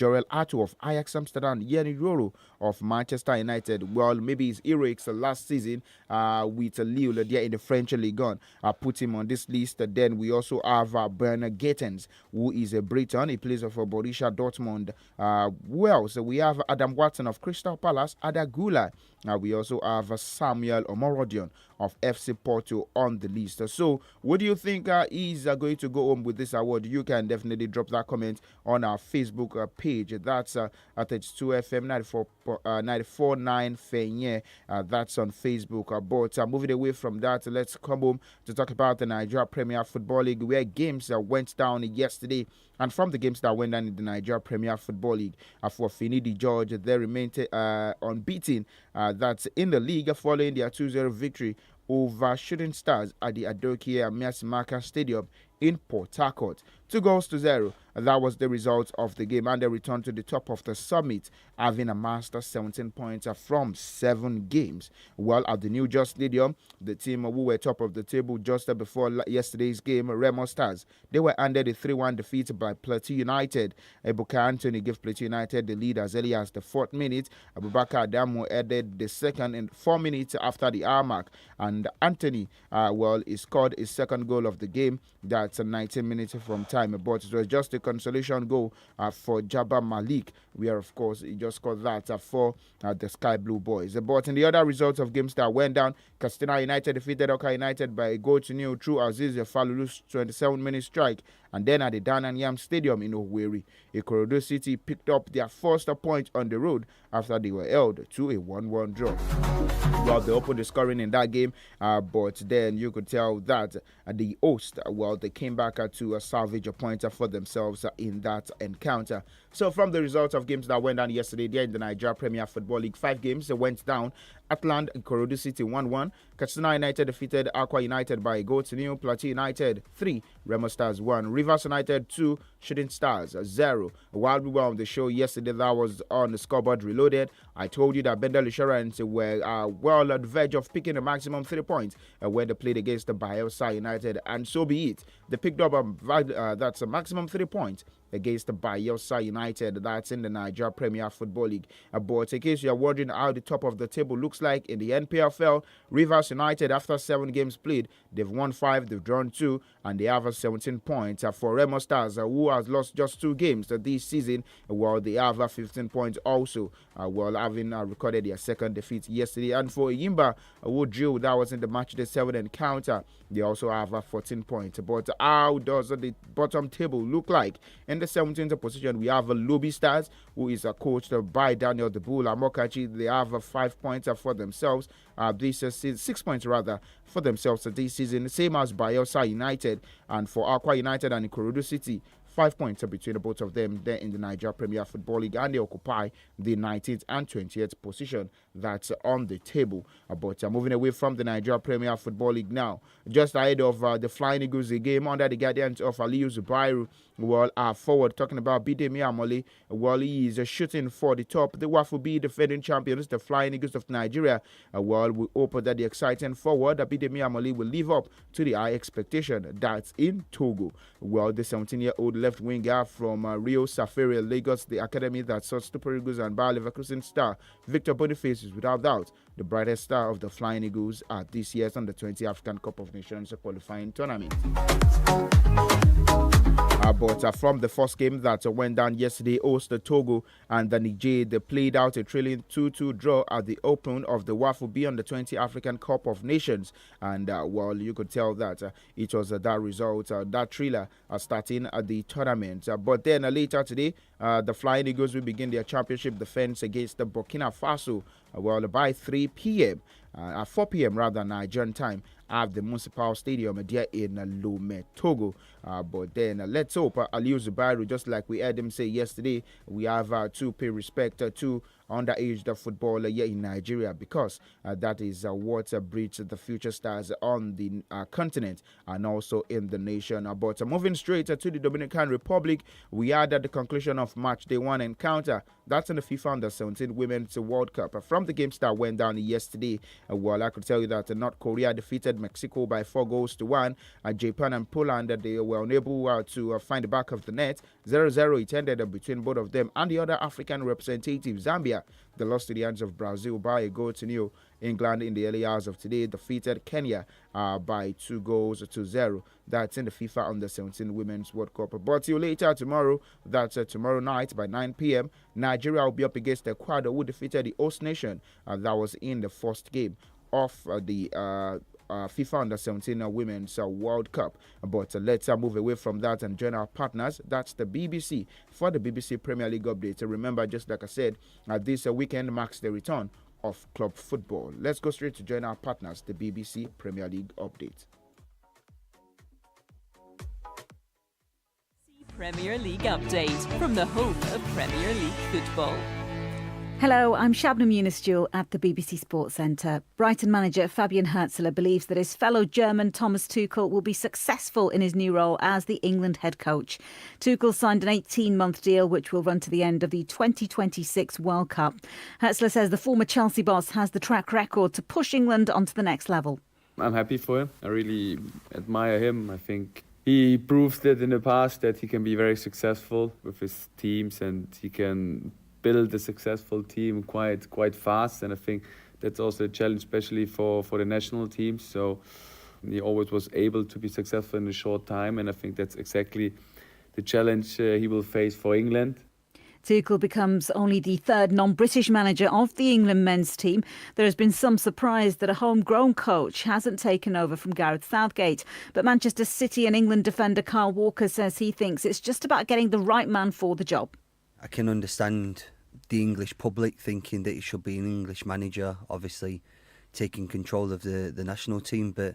Jorel Ato of Ajax Amsterdam, Yenny Yoro of Manchester United. Well, maybe his heroics last season with Lille there in the French League on. Put him on this list. Then we also have Bernard Gaetens, who is a Briton. He plays for Borussia Dortmund. Who else? We have Adam Watson of Crystal Palace, Ada Gula. We also have Samuel Omorodion of FC Porto on the list. So, what do you think is going to go home with this award? You can definitely drop that comment on our Facebook page. That's at H2FM 94.9 Fenye. That's on Facebook. But moving away from that, let's come home to talk about the Nigeria Premier Football League, where games went down yesterday. And from the games that went down in the Nigeria Premier Football League, for Finidi George, they remained unbeaten. That's in the league following their 2-0 victory over Shooting Stars at the Adokia Miasimaka Stadium in Port Harcourt. 2-0. That was the result of the game, and they returned to the top of the summit, having amassed 17 points from 7 games. Well, at the New Just Stadium, the team who were top of the table just before yesterday's game, Remo Stars, they were handed a 3-1 defeat by Plateau United. Ebuka Anthony gave Plateau United the lead as early as the 4th minute. Abubakar Adamu added the second in 4 minutes after the hour mark, and Anthony, he scored his second goal of the game. That's 19 minutes from time, but it was just a consolation goal for Jabba Malik, where of course he just scored that for the Sky Blue Boys. But in the other results of games that went down, Katsina United defeated Oka United by a goal to nil through Aziz Falulu's 27-minute strike. And then at the Dan and Yam Stadium in Owerri, Ikorodu City picked up their first point on the road after they were held to a 1-1 draw. Well, they opened the scoring in that game, but then you could tell that the host, they came back to salvage a point for themselves in that encounter. So from the results of games that went down yesterday there in the Nigeria Premier Football League, 5 games went down. Atland Ikorodu City 1-1. Katsina United defeated Aqua United by a goal to nil. Plateau United 3, Remo Stars 1. Rivers United 2, Shooting Stars 0. While we were on the show yesterday, that was on the Scoreboard Reloaded. I told you that Bendel Insurance were at the verge of picking a maximum 3 points when they played against the Bayelsa United, and so be it. They picked up that's a maximum 3 points against the Bayelsa United. That's in the Nigeria Premier Football League. But in case you're wondering how the top of the table looks like in the NPFL, Rivers United, after 7 games played, they've won 5, they've drawn 2, and they have 17 points. For Remo Stars, who has lost just 2 games this season, they have 15 points also, having recorded their second defeat yesterday. And for Yimba, who drew, that was in the match day 7 encounter, they also have 14 points. But how does the bottom table look like? In the 17th position, we have Lobby Stars, who is coached by Daniel the Bull Amokachi. They have 5 points for themselves. This 6 points rather for themselves this season, same as Bayelsa United. And for Aqua United and Ikorodu City, 5 points between the both of them there in the Nigeria Premier Football League, and they occupy the 19th and 20th position that's on the table. But moving away from the Nigeria Premier Football League now, just ahead of the Flying Eagles game under the guidance of Aliyu Zubairu, forward talking about Bidemi Amole, he is shooting for the top. The Wafu B defending champions, the Flying Eagles of Nigeria. We hope that the exciting forward, Bidemi Amole, will live up to the high expectation that's in Togo. The 17-year-old left winger from Rio Safari, Lagos, the academy that saw Super Eagles and Bayer Leverkusen star Victor Boniface is without doubt the brightest star of the Flying Eagles at this year's Under-20 African Cup of Nations qualifying tournament. But from the first game that went down yesterday, host Togo and the Niger, they played out a trailing 2-2 draw at the open of the Wafu B Under-20 African Cup of Nations. And you could tell that it was that result, that thriller starting the tournament. But then later today, the Flying Eagles will begin their championship defense against the Burkina Faso by 3 p.m. 4 p.m. rather, Nigerian time, at the Municipal Stadium there in Lomé, Togo. But then let's hope Aliyu Zubairu, just like we heard him say yesterday, we have to pay respect to underage football here in Nigeria, because that is what breeds the future stars on the continent and also in the nation. But moving straight to the Dominican Republic, we had at the conclusion of match day 1 encounter. That's in the FIFA Under-17 Women's World Cup. From the games that went down yesterday, I could tell you that North Korea defeated Mexico by 4-1. Japan and Poland, they were unable to find the back of the net. 0-0 it ended between both of them. And the other African representative, Zambia, they lost to the hands of Brazil by 1-0. England in the early hours of today defeated Kenya by 2-0. That's in the FIFA Under-17 Women's World Cup. But till later tomorrow, that's tomorrow night by 9 p.m., Nigeria will be up against Ecuador, who defeated the host nation. That was in the first game of the FIFA Under-17 Women's World Cup. But let's move away from that and join our partners. That's the BBC for the BBC Premier League update. Remember, just like I said, this weekend marks the return of club football. Let's go straight to join our partners, the BBC Premier League update. Premier League update from the home of Premier League football. Hello, I'm Shabnam Yunus-Jewell at the BBC Sports Centre. Brighton manager Fabian Hetzeler believes that his fellow German Thomas Tuchel will be successful in his new role as the England head coach. Tuchel signed an 18-month deal which will run to the end of the 2026 World Cup. Hetzeler says the former Chelsea boss has the track record to push England onto the next level. I'm happy for him. I really admire him. I think he proved it in the past that he can be very successful with his teams and he can build a successful team quite fast, and I think that's also a challenge, especially for the national teams. So he always was able to be successful in a short time, and I think that's exactly the challenge he will face for England. Tuchel becomes only the third non-British manager of the England men's team. There has been some surprise that a homegrown coach hasn't taken over from Gareth Southgate. But Manchester City and England defender Kyle Walker says he thinks it's just about getting the right man for the job. I can understand the English public thinking that he should be an English manager, obviously taking control of the national team. But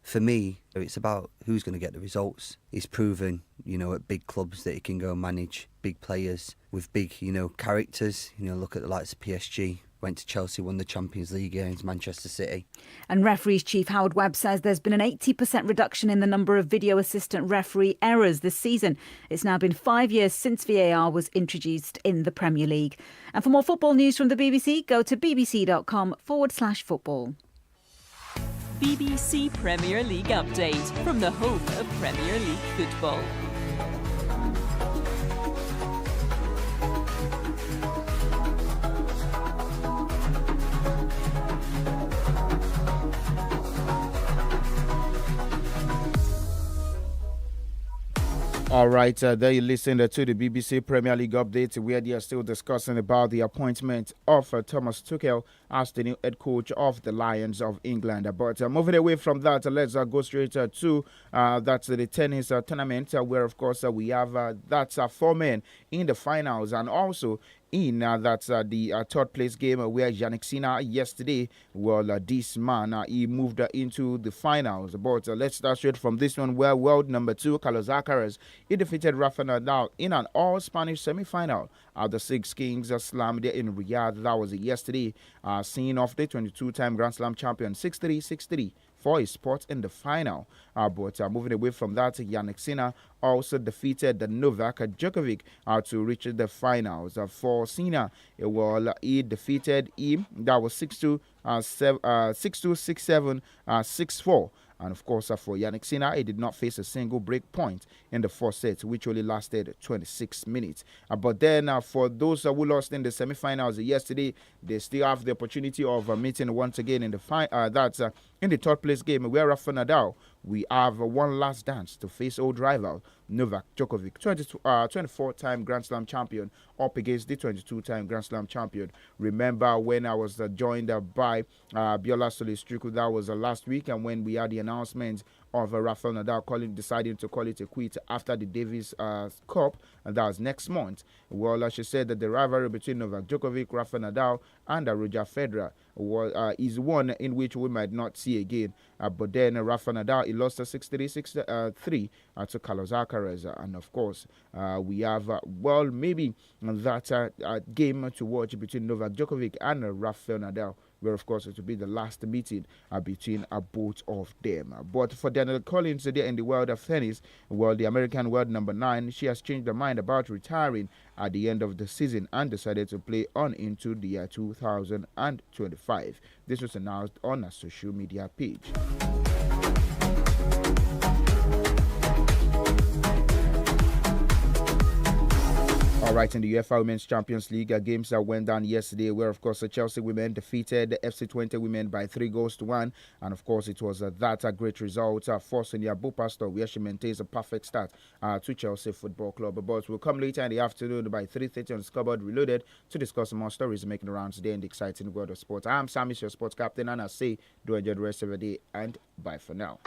for me, it's about who's going to get the results. He's proven, at big clubs that he can go and manage big players with big, characters. Look at the likes of PSG. Went to Chelsea, won the Champions League against Manchester City. And referees chief Howard Webb says there's been an 80% reduction in the number of video assistant referee errors this season. It's now been 5 years since VAR was introduced in the Premier League. And for more football news from the BBC, go to bbc.com/football. BBC Premier League update from the home of Premier League football. All right, there you listen to the BBC Premier League update, where they are still discussing about the appointment of Thomas Tuchel as the new head coach of the Lions of England. But moving away from that, let's go straight to that's the tennis tournament, where of course we have that's 4 men in the finals, and also in that's the third place game where Jannik Sinner yesterday, this man he moved into the finals. But let's start straight from this one, where world number 2 Carlos Alcaraz he defeated Rafa Nadal in an all-Spanish semi-final at the Six Kings Slam there in Riyadh. That was yesterday, seeing off the 22-time Grand Slam champion 6-3, 6-3 for his spot in the final. But moving away from that, Jannik Sinner also defeated Novak Djokovic to reach the finals. For Sinner, he defeated him. That was 6-2, 6-2, 6-7, 6-4. And of course, for Jannik Sinner, he did not face a single break point in the first set, which only lasted 26 minutes. But then for those who lost in the semi-finals yesterday, they still have the opportunity of meeting once again in the in the third place game, where Rafa Nadal, we have one last dance to face old rival Novak Djokovic, 24-time Grand Slam champion, up against the 22-time Grand Slam champion. Remember when I was joined by Biola Solis-Striku, that was last week, and when we had the announcement of Rafael Nadal deciding to call it a quit after the Davis Cup, and that was next month. Well, she said that the rivalry between Novak Djokovic, Rafael Nadal, and Roger Federer is one in which we might not see again. But then Rafa Nadal, he lost a 6-3, 6-3 to Carlos Alcaraz. And of course, we have, maybe that game to watch between Novak Djokovic and Rafael Nadal, where of course it will be the last meeting between both of them. But for Danielle Collins there in the world of tennis, the American world number 9, she has changed her mind about retiring at the end of the season and decided to play on into the year 2025. This was announced on a social media page. right in the UEFA Women's Champions League games that went down yesterday, where of course the Chelsea women defeated the FC20 women by 3-1, and of course it was that great result for Sonia Bopastor, where she maintains a perfect start to Chelsea Football Club. But we'll come later in the afternoon by 3:30 on Scoreboard Reloaded to discuss more stories making the rounds today in the exciting world of sports. I'm SAMIES, your sports captain, and I say do enjoy the rest of the day and bye for now.